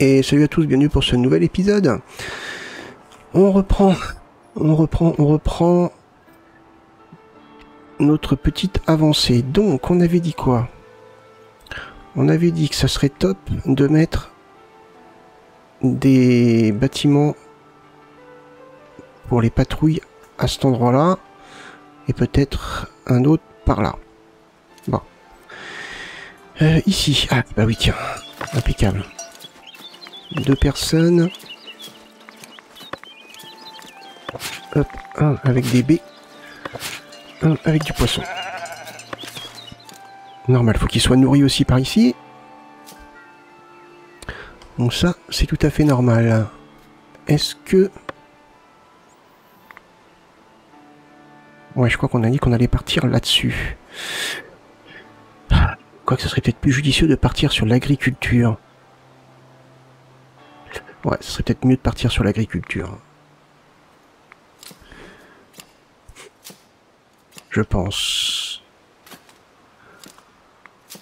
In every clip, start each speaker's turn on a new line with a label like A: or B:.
A: Et salut à tous, bienvenue pour ce nouvel épisode. On reprend notre petite avancée. Donc, on avait dit quoi? On avait dit que ça serait top de mettre des bâtiments pour les patrouilles à cet endroit-là, et peut-être un autre par là. Bon. Ici. Ah, bah oui, tiens. Impeccable. 2 personnes. Hop, un avec des baies. Un avec du poisson. Normal, faut qu'il soit nourri aussi par ici. Donc ça, c'est tout à fait normal. Est-ce que... Ouais, je crois qu'on a dit qu'on allait partir là-dessus. Quoique, ce serait peut-être plus judicieux de partir sur l'agriculture. Ouais, ce serait peut-être mieux de partir sur l'agriculture. Je pense.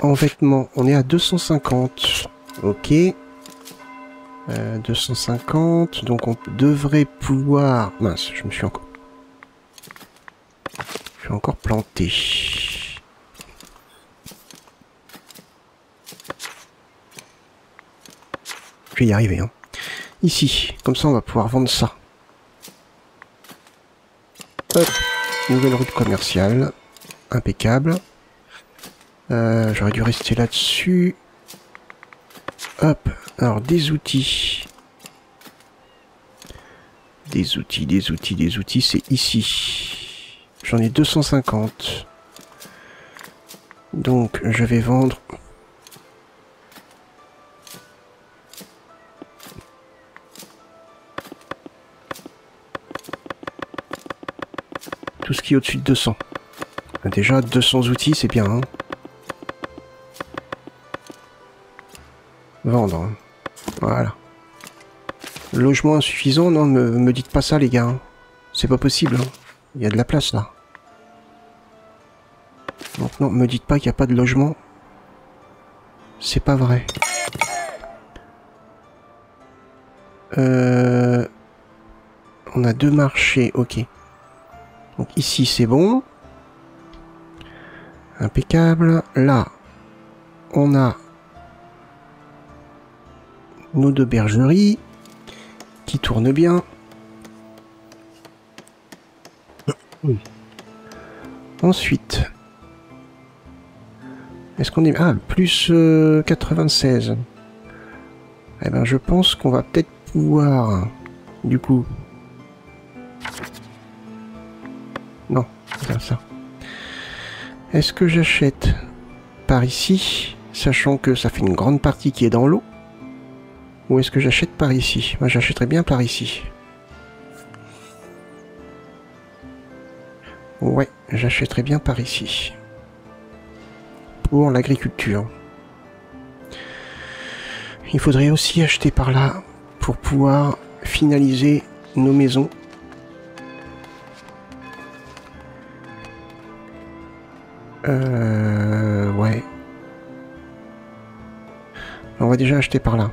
A: En vêtements, on est à 250. Ok. 250. Donc on devrait pouvoir... Mince, je me suis encore... Je suis encore planté. Je vais y arriver, hein. Ici, comme ça on va pouvoir vendre ça. Hop, nouvelle route commerciale. Impeccable. J'aurais dû rester là-dessus. Hop, alors des outils. Des outils, c'est ici. J'en ai 250. Donc je vais vendre... tout ce qui est au-dessus de 200. Déjà, 200 outils, c'est bien. Hein. Vendre. Hein. Voilà. Logement insuffisant? Non, me dites pas ça, les gars. Hein. C'est pas possible. Hein. Il y a de la place, là. Donc non, me dites pas qu'il n'y a pas de logement. C'est pas vrai. On a 2 marchés, ok. Donc ici c'est bon. Impeccable. Là, on a nos 2 bergeries qui tournent bien. Ensuite, est-ce qu'on est... Ah, plus 96. Eh ben, je pense qu'on va peut-être pouvoir, du coup... Non, c'est ça. Est-ce que j'achète par ici, sachant que ça fait une grande partie qui est dans l'eau? Ou est-ce que j'achète par ici? Moi, j'achèterais bien par ici. Ouais, j'achèterais bien par ici. Pour l'agriculture. Il faudrait aussi acheter par là pour pouvoir finaliser nos maisons. Ouais. On va déjà acheter par là.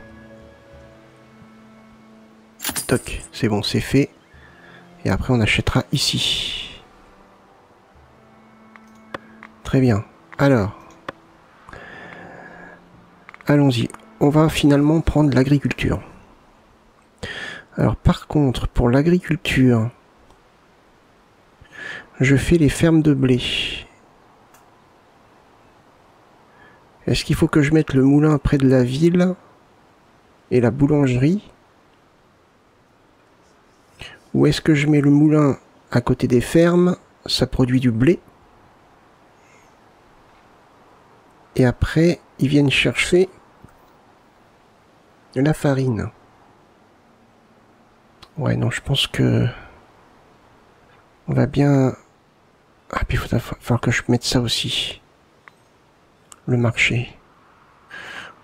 A: Toc, c'est bon, c'est fait. Et après, on achètera ici. Très bien. Alors. Allons-y. On va finalement prendre l'agriculture. Alors, par contre, pour l'agriculture, je fais les fermes de blé. Est-ce qu'il faut que je mette le moulin près de la ville et la boulangerie? Ou est-ce que je mets le moulin à côté des fermes? Ça produit du blé. Et après, ils viennent chercher la farine. Ouais, non, je pense que... on va bien... Ah, puis il va falloir que je mette ça aussi. Le marché.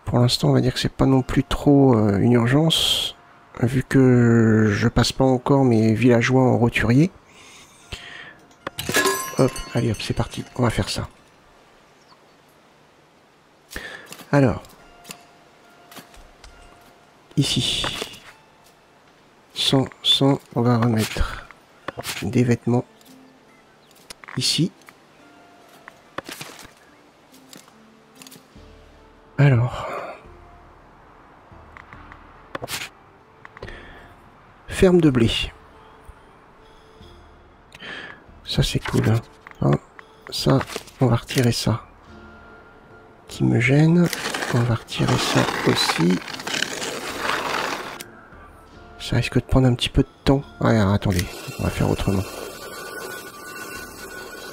A: Pour l'instant, on va dire que c'est pas non plus trop une urgence, vu que je passe pas encore mes villageois en roturier. Hop, allez hop, c'est parti, on va faire ça. Alors, ici. Sans, on va remettre des vêtements ici. Alors, ferme de blé. Ça c'est cool. Hein. Ça, on va retirer ça. Qui me gêne. On va retirer ça aussi. Ça risque de prendre un petit peu de temps. Ouais, alors, attendez, on va faire autrement.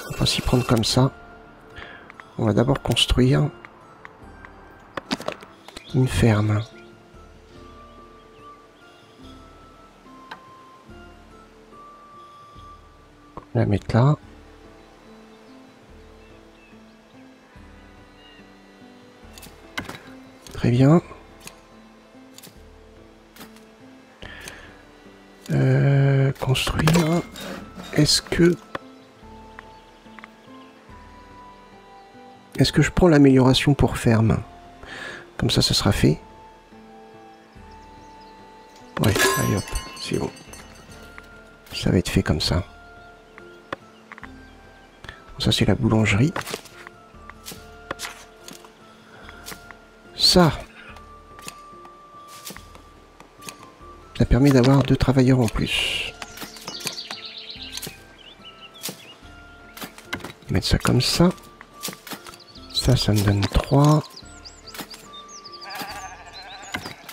A: On va s'y prendre comme ça. On va d'abord construire une ferme. On va la mettre là. Très bien. Construire. Est-ce que je prends l'amélioration pour ferme? Comme ça, ça sera fait. Ouais, allez hop, c'est bon. Ça va être fait comme ça. Ça, c'est la boulangerie. Ça permet d'avoir 2 travailleurs en plus. Mettre ça comme ça. Ça me donne 3.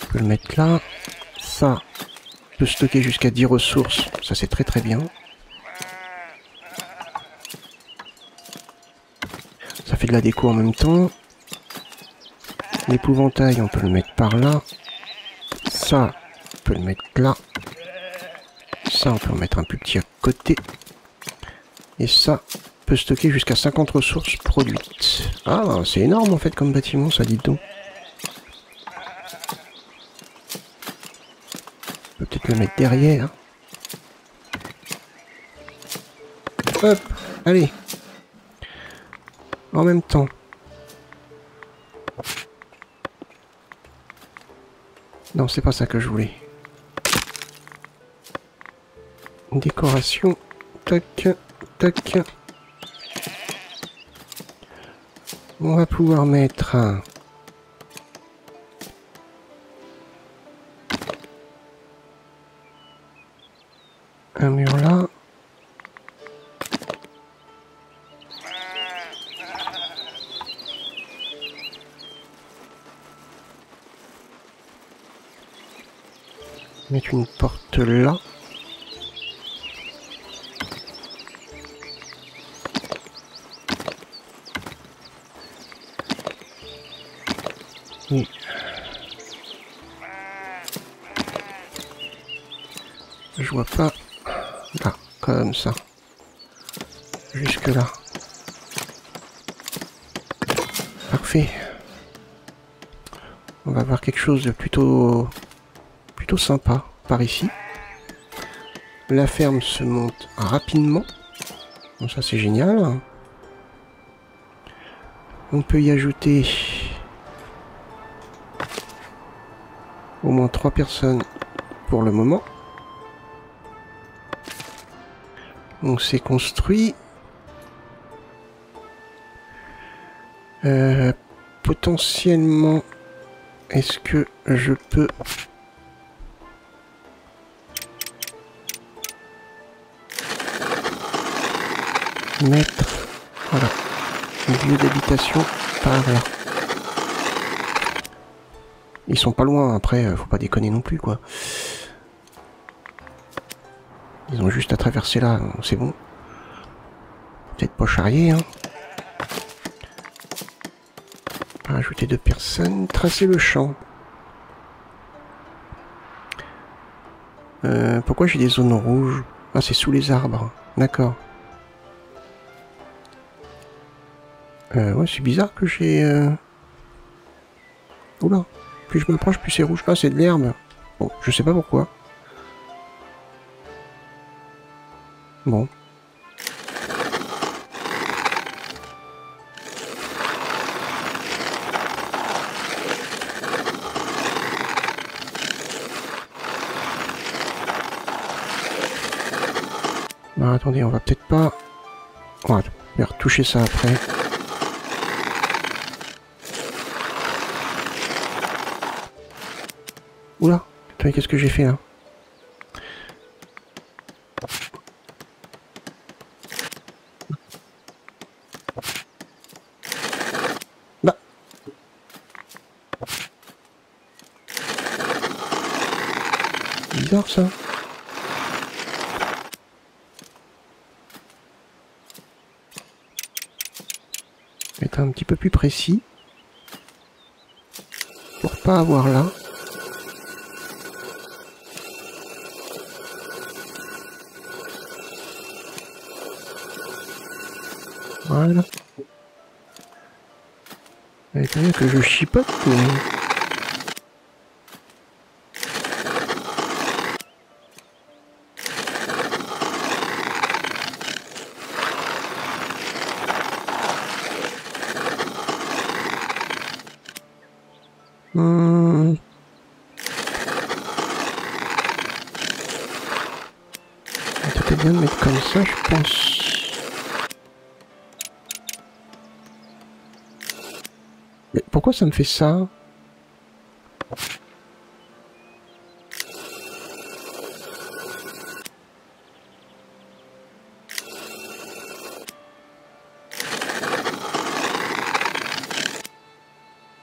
A: Je peux le mettre là. Ça peut stocker jusqu'à 10 ressources. Ça, c'est très très bien. Ça fait de la déco en même temps. L'épouvantail, on peut le mettre par là. Ça, on peut le mettre là. Ça, on peut en mettre un plus petit à côté. Et ça peut stocker jusqu'à 50 ressources produites. Ah, c'est énorme en fait comme bâtiment, ça, dites donc. On peut peut-être le mettre derrière. Hop, allez. En même temps. Non, c'est pas ça que je voulais. Décoration. Tac, tac. On va pouvoir mettre un mur là. Mettre une porte là. Et je vois pas. Là, comme ça. Jusque là. Parfait. On va voir quelque chose de plutôt sympa par ici. La ferme se monte rapidement. Donc ça c'est génial. On peut y ajouter au moins 3 personnes pour le moment. Donc c'est construit. Potentiellement, est-ce que je peux mettre, voilà, un lieu d'habitation par là? Ils sont pas loin, après, faut pas déconner non plus, quoi. Ils ont juste à traverser là, c'est bon. Peut-être pas charrier, hein. Rajouter 2 personnes, tracer le champ. Pourquoi j'ai des zones rouges? Ah, c'est sous les arbres, d'accord. Ouais, c'est bizarre que j'ai... Oula, plus je m'approche, plus c'est rouge. Ah, c'est de l'herbe. Bon, je sais pas pourquoi. Bon. Bah attendez, on va peut-être pas... On va retoucher ça après. Oula, attendez, qu'est-ce que j'ai fait là? Bah. Bizarre ça. Être un petit peu plus précis. Pour pas avoir là. Voilà. Attendez que je chipote. Mais... C'était bien de mettre comme ça, je pense. Mais pourquoi ça me fait ça?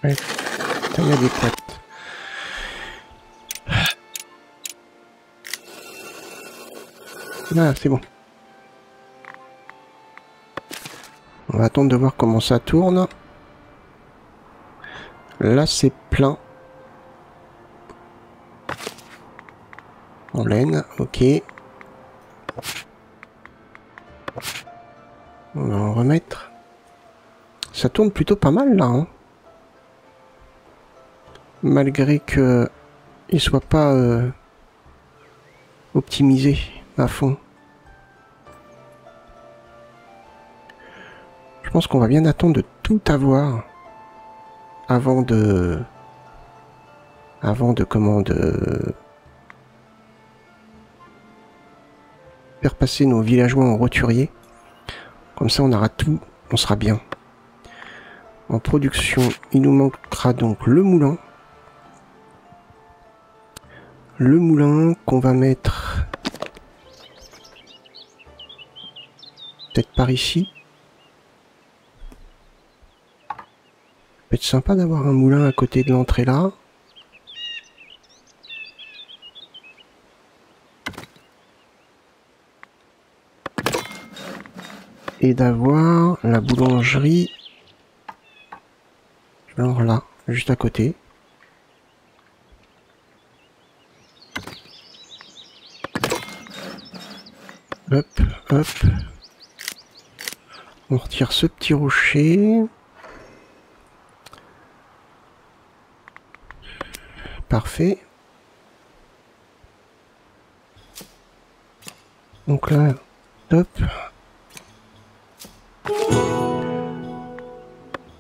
A: Ouais, taille adéquate. Ah, c'est bon. On va attendre de voir comment ça tourne. Là, c'est plein. En laine, ok. On va en remettre. Ça tourne plutôt pas mal, là. Hein. Malgré que il soit pas optimisé à fond. Je pense qu'on va bien attendre de tout avoir avant de faire passer nos villageois en roturier. Comme ça on aura tout, on sera bien. En production, il nous manquera donc le moulin. Le moulin qu'on va mettre peut-être par ici. Ça peut être sympa d'avoir un moulin à côté de l'entrée là. Et d'avoir la boulangerie genre là, juste à côté. Hop, hop. On retire ce petit rocher. Parfait. Donc là, top.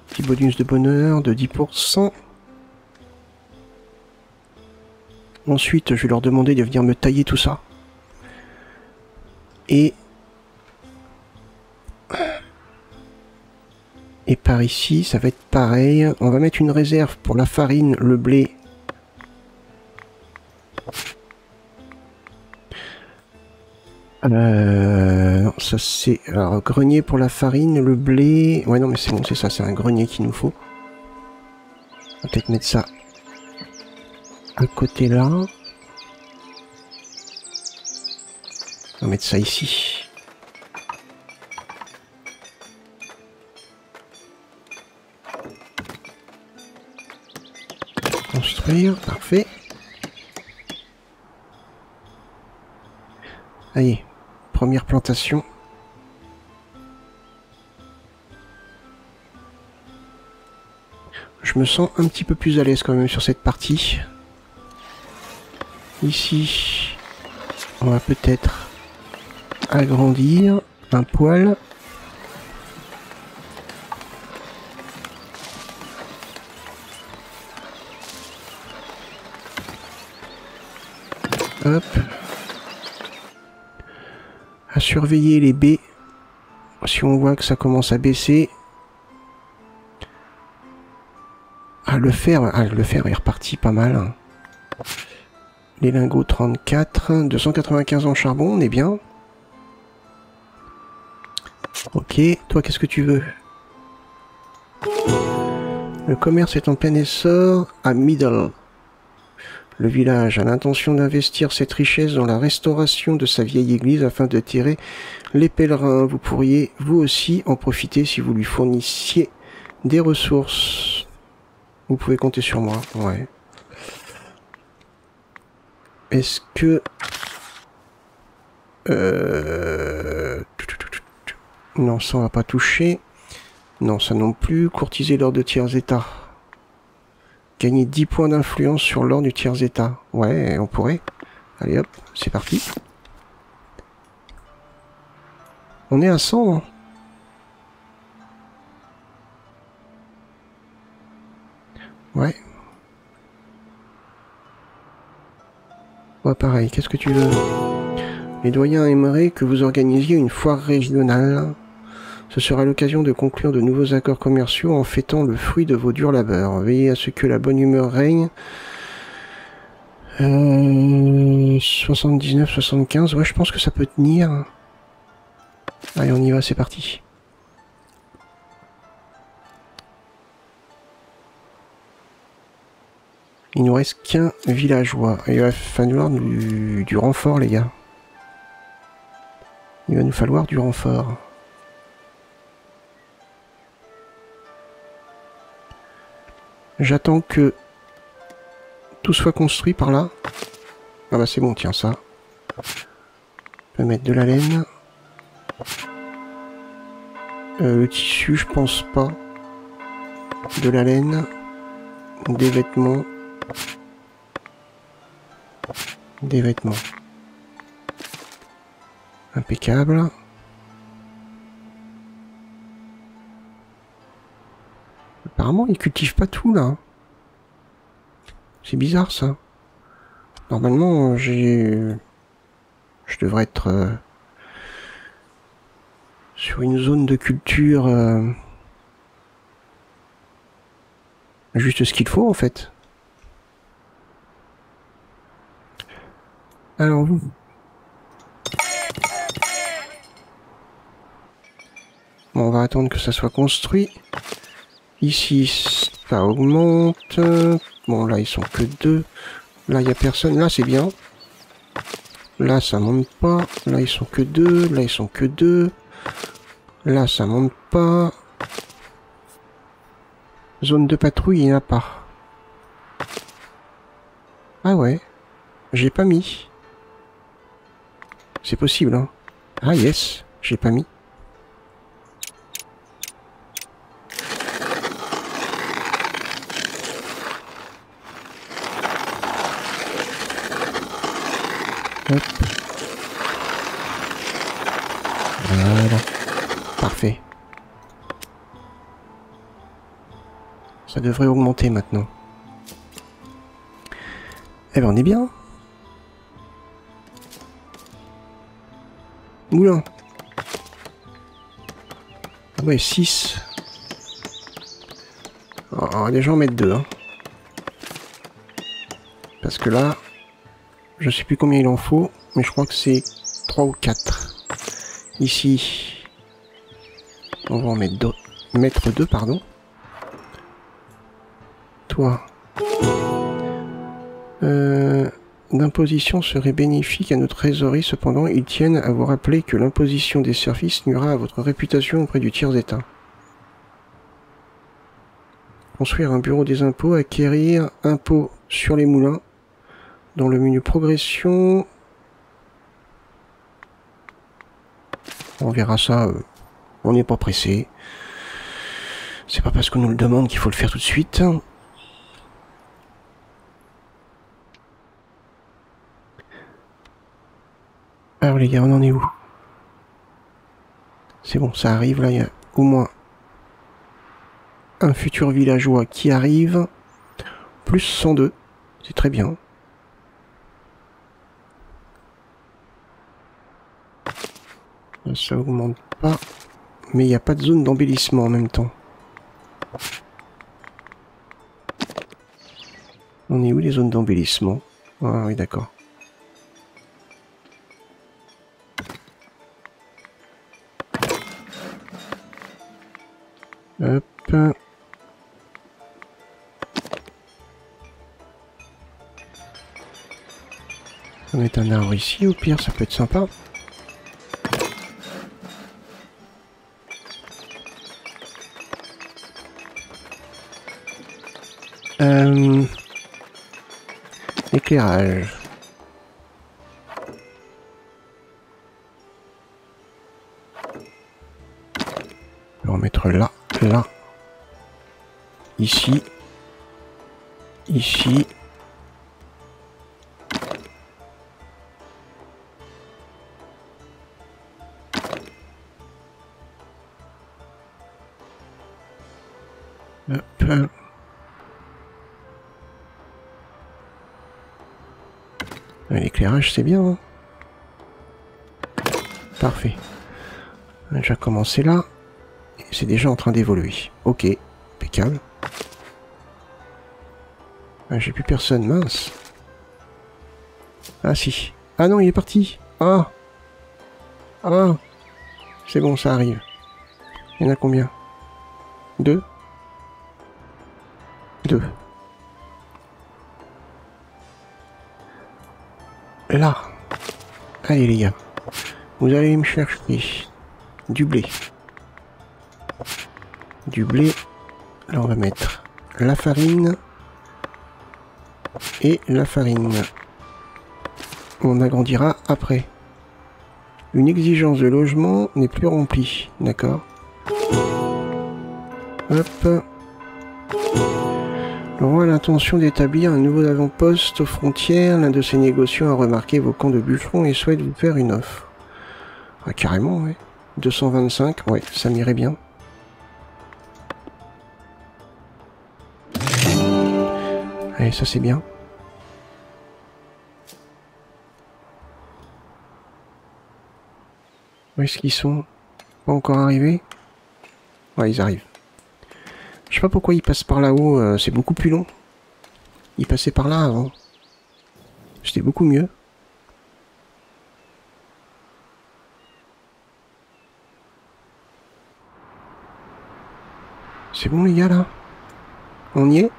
A: Petit bonus de bonheur de 10%. Ensuite, je vais leur demander de venir me tailler tout ça. Et par ici, ça va être pareil. On va mettre une réserve pour la farine, le blé. Non, ça c'est... Alors, grenier pour la farine, le blé... Ouais, non, mais c'est bon, c'est ça, c'est un grenier qu'il nous faut. On va peut-être mettre ça à côté là. On va mettre ça ici. Construire, parfait. Allez, première plantation. Je me sens un petit peu plus à l'aise quand même sur cette partie. Ici, on va peut-être agrandir un poil. Hop. à surveiller les baies. Si on voit que ça commence à baisser. Le fer est reparti pas mal. Les lingots 34, 295 en charbon, on est bien. Ok, toi qu'est-ce que tu veux? Le commerce est en plein essor à Middle. Le village a l'intention d'investir cette richesse dans la restauration de sa vieille église afin d'attirer les pèlerins. Vous pourriez, vous aussi, en profiter si vous lui fournissiez des ressources. Vous pouvez compter sur moi, ouais. Est-ce que... Non, ça on va pas toucher. Non, ça non plus. Courtiser l'ordre de tiers état. Gagner 10 points d'influence sur l'ordre du tiers état. Ouais, on pourrait. Allez hop, c'est parti. On est à 100. Hein. Ouais. Ouais, pareil, qu'est-ce que tu veux? Les doyens aimeraient que vous organisiez une foire régionale. Ce sera l'occasion de conclure de nouveaux accords commerciaux en fêtant le fruit de vos durs labeurs. Veillez à ce que la bonne humeur règne. 79, 75, ouais, je pense que ça peut tenir. Allez, on y va, c'est parti. Il nous reste qu'un villageois. Il va falloir du renfort, les gars. Il va nous falloir du renfort. J'attends que tout soit construit par là. Ah bah c'est bon, tiens, ça. On peut mettre de la laine. Le tissu, je pense pas. De la laine. Des vêtements. Des vêtements. Impeccable. Apparemment, ils cultivent pas tout, là. C'est bizarre, ça. Normalement, je devrais être sur une zone de culture juste ce qu'il faut, en fait. Alors, vous... Bon, on va attendre que ça soit construit. Ici, ça augmente. Bon, là, ils sont que 2. Là, il n'y a personne. Là, c'est bien. Là, ça monte pas. Là, ils sont que 2. Là, ils sont que 2. Là, ça monte pas. Zone de patrouille, il n'y en a pas. Ah ouais. J'ai pas mis. C'est possible, hein. Ah yes, j'ai pas mis. Hop. Voilà. Parfait. Ça devrait augmenter maintenant. Eh ben on est bien. Oula. Ah ouais, 6. Oh, les gens mettent 2. Hein. Parce que là, je sais plus combien il en faut, mais je crois que c'est 3 ou 4. Ici, on va en mettre 2. Mettre 2, pardon. Toi. L'imposition serait bénéfique à notre trésorerie, cependant, ils tiennent à vous rappeler que l'imposition des services nuira à votre réputation auprès du tiers-état. Construire un bureau des impôts, acquérir impôts sur les moulins. Dans le menu progression, on verra ça, on n'est pas pressé. C'est pas parce qu'on nous le demande qu'il faut le faire tout de suite. Alors les gars, on en est où? C'est bon, ça arrive, là, il y a au moins un futur villageois qui arrive. Plus 102, c'est très bien. Ça augmente pas. Mais il n'y a pas de zone d'embellissement en même temps. On est où les zones d'embellissement? Ah oui, d'accord. Hop. On va mettre un arbre ici, au pire, ça peut être sympa. Éclairage. On va en mettre là, là. Ici. Ici. Hop. L'éclairage, c'est bien. Hein, parfait. On a déjà commencé là. Et c'est déjà en train d'évoluer. Ok. Impeccable. Ah, j'ai plus personne, mince. Ah si. Ah non, il est parti. Ah. Ah. C'est bon, ça arrive. Il y en a combien? 2. 2. Là. Allez les gars. Vous allez me chercher du blé. Du blé. Là on va mettre la farine. Et la farine. On agrandira après. Une exigence de logement n'est plus remplie. D'accord. Hop. Le roi a l'intention d'établir un nouveau avant-poste aux frontières. L'un de ses négociants a remarqué vos camps de bûcherons et souhaite vous faire une offre. Ah, carrément, ouais. 225, ouais, ça m'irait bien. Allez, ça c'est bien. Où est-ce qu'ils sont? Pas encore arrivés? Ouais, ils arrivent. Je sais pas pourquoi ils passent par là-haut, c'est beaucoup plus long. Ils passaient par là avant. C'était beaucoup mieux. C'est bon les gars là? On y est?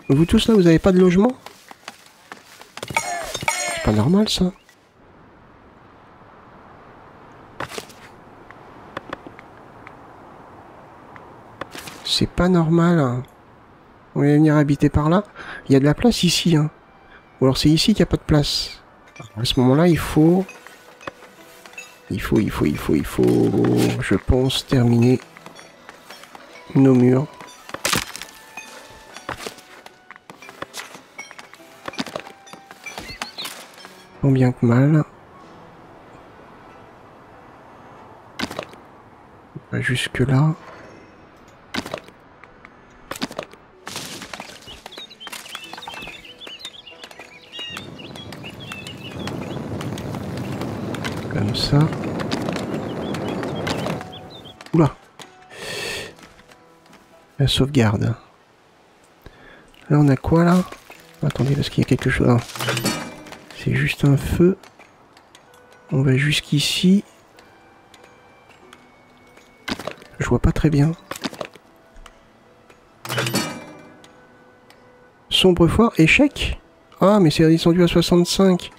A: Vous tous là, vous avez pas de logement? C'est pas normal ça. C'est pas normal. Hein. On va venir habiter par là. Il y a de la place ici. Hein. Ou alors c'est ici qu'il n'y a pas de place. À ce moment-là, il faut, je pense, terminer nos murs. Tant bien que mal. Jusque là. Comme ça. Oula. La sauvegarde. Là, on a quoi, là? Attendez, parce qu'il y a quelque chose. C'est juste un feu. On va jusqu'ici. Je vois pas très bien. Sombre foire, échec? Ah, mais c'est descendu à 65.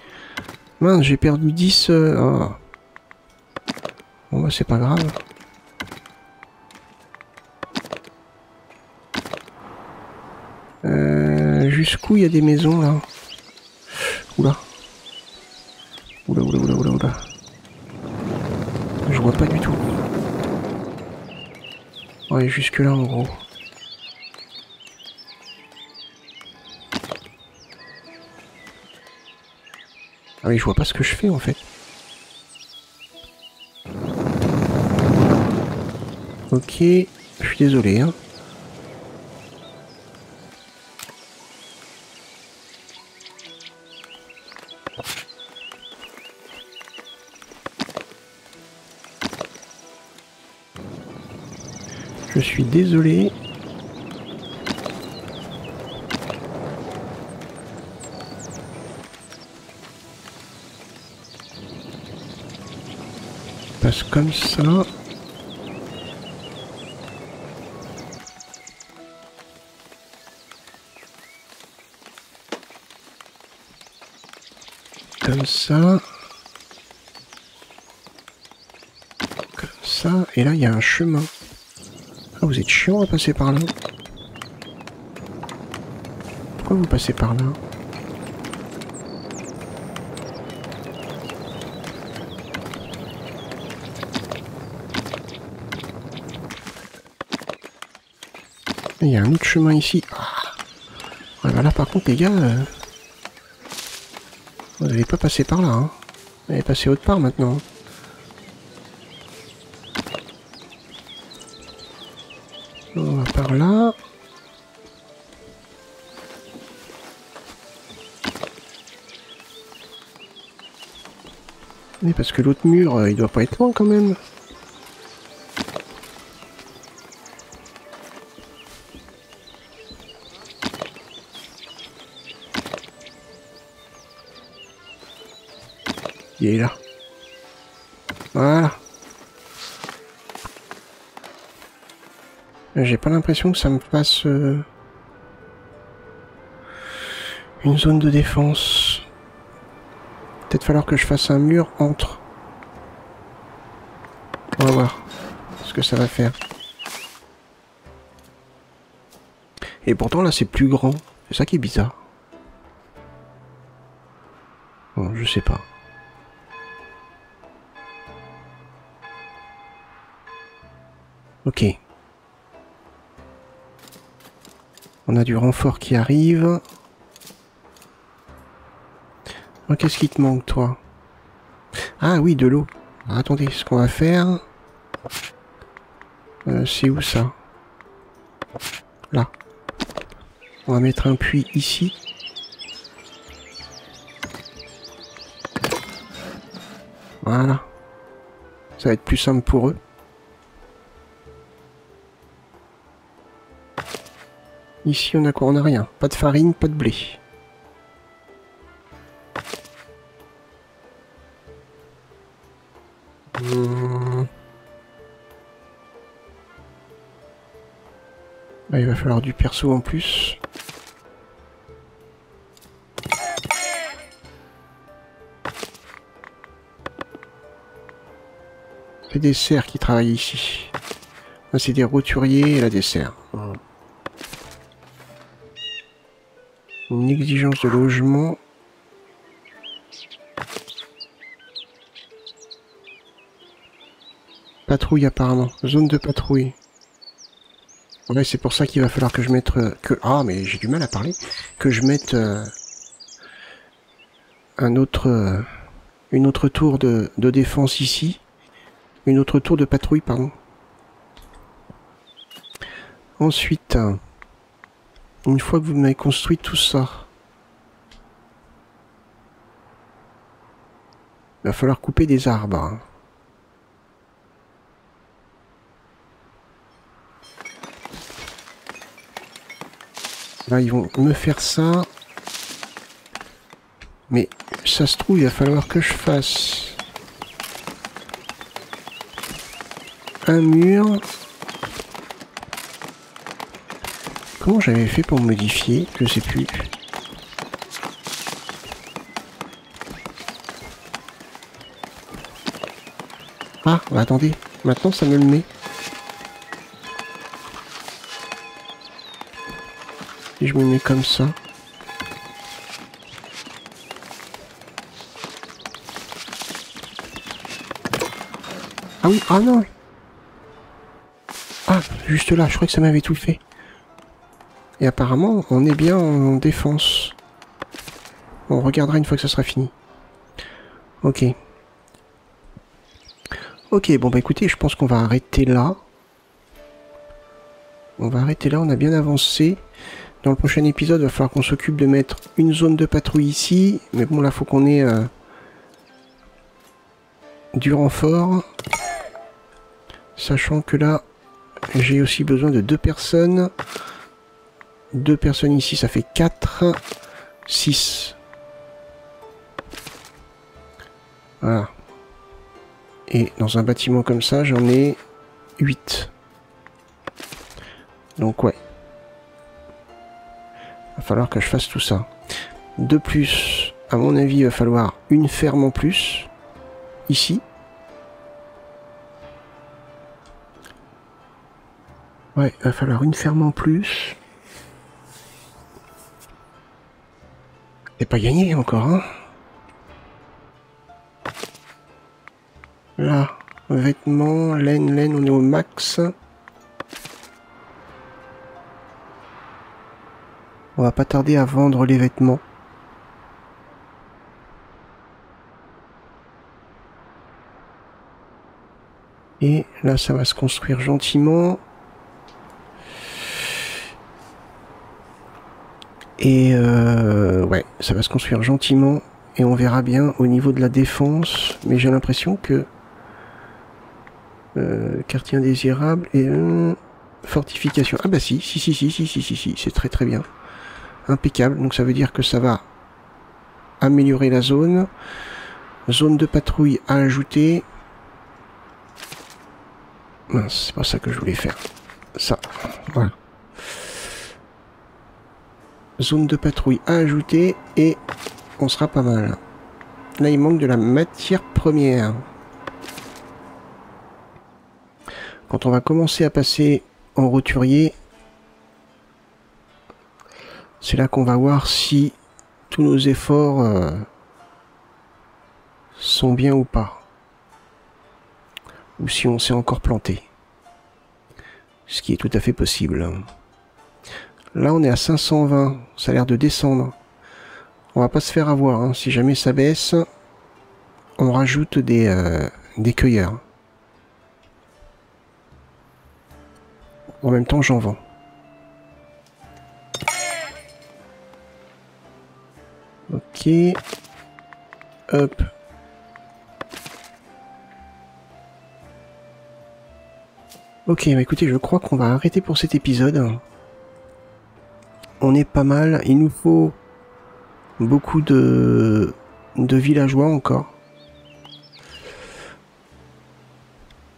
A: Mince, j'ai perdu 10. Ah. Bon, bah, c'est pas grave. Jusqu'où il y a des maisons, là? Oula. Oula, oula, oula, oula, oula. Je vois pas du tout. Ouais, jusque là, en gros. Ah oui, je vois pas ce que je fais, en fait. Ok, je suis désolé, hein. Je suis désolé. Je passe comme ça. Comme ça. Comme ça. Et là, il y a un chemin. Ah, vous êtes chiant à passer par là. Pourquoi vous passez par là? Il y a un autre chemin ici. Ah. Ouais, bah là, par contre, les gars... vous n'allez pas passer par là, hein. Vous allez passer autre part maintenant. On va par là. Mais parce que l'autre mur, il doit pas être loin quand même. Il est là. Voilà. J'ai pas l'impression que ça me fasse une zone de défense. Peut-être falloir que je fasse un mur entre. On va voir ce que ça va faire. Et pourtant là c'est plus grand. C'est ça qui est bizarre. Bon, je sais pas. Ok. On a du renfort qui arrive. Oh, qu'est-ce qui te manque, toi? Ah oui, de l'eau. Attendez, ce qu'on va faire... c'est où ça? Là. On va mettre un puits ici. Voilà. Ça va être plus simple pour eux. Ici, on a quoi? On a rien. Pas de farine, pas de blé. Là, il va falloir du perso en plus. C'est des cerfs qui travaillent ici. Là, c'est des roturiers et là, des cerfs. Une exigence de logement. Patrouille apparemment. Zone de patrouille. Ouais, c'est pour ça qu'il va falloir que je mette... Ah, mais j'ai du mal à parler. Que je mette une autre tour de défense ici. Une autre tour de patrouille, pardon. Ensuite, une fois que vous m'avez construit tout ça, il va falloir couper des arbres. Là, ils vont me faire ça. Mais ça se trouve, il va falloir que je fasse un mur. Comment j'avais fait pour modifier? Je sais plus. Ah, bah attendez. Maintenant, ça me le met. Et je me mets comme ça. Ah oui, ah non. Ah, juste là, je crois que ça m'avait tout fait. Et apparemment, on est bien en défense. On regardera une fois que ça sera fini. Ok. Ok, bon bah écoutez, je pense qu'on va arrêter là. On va arrêter là, on a bien avancé. Dans le prochain épisode, il va falloir qu'on s'occupe de mettre une zone de patrouille ici. Mais bon, là, faut qu'on ait du renfort. Sachant que là, j'ai aussi besoin de 2 personnes. 2 personnes ici, ça fait 4, 6. Voilà. Et dans un bâtiment comme ça, j'en ai 8. Donc ouais. Va falloir que je fasse tout ça. De plus, à mon avis, il va falloir une ferme en plus. Ici. Ouais, il va falloir une ferme en plus. C'est pas gagné encore, hein. Là, vêtements, laine, on est au max. On va pas tarder à vendre les vêtements. Et là, ça va se construire gentiment. Et ouais, ça va se construire gentiment. Et on verra bien au niveau de la défense. Mais j'ai l'impression que... quartier indésirable et fortification. Ah bah si, c'est très très bien. Impeccable, donc ça veut dire que ça va améliorer la zone. Zone de patrouille à ajouter. Mince, c'est pas ça que je voulais faire. Ça, voilà. Zone de patrouille à ajouter et on sera pas mal. Là, il manque de la matière première. Quand on va commencer à passer en roturier, c'est là qu'on va voir si tous nos efforts sont bien ou pas. Ou si on s'est encore planté. Ce qui est tout à fait possible. Là, on est à 520. Ça a l'air de descendre. On va pas se faire avoir. Hein. Si jamais ça baisse, on rajoute des cueilleurs. En même temps, j'en vends. Ok. Hop. Ok, bah écoutez, je crois qu'on va arrêter pour cet épisode. On est pas mal. Il nous faut beaucoup de villageois encore.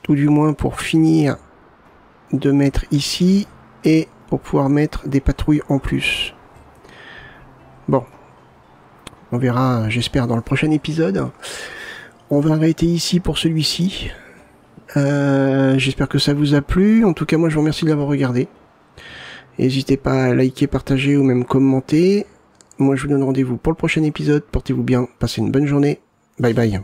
A: Tout du moins pour finir de mettre ici et pour pouvoir mettre des patrouilles en plus. Bon. On verra, j'espère, dans le prochain épisode. On va arrêter ici pour celui-ci. J'espère que ça vous a plu. En tout cas, moi, je vous remercie de l'avoir regardé. N'hésitez pas à liker, partager ou même commenter. Moi, je vous donne rendez-vous pour le prochain épisode. Portez-vous bien. Passez une bonne journée. Bye bye.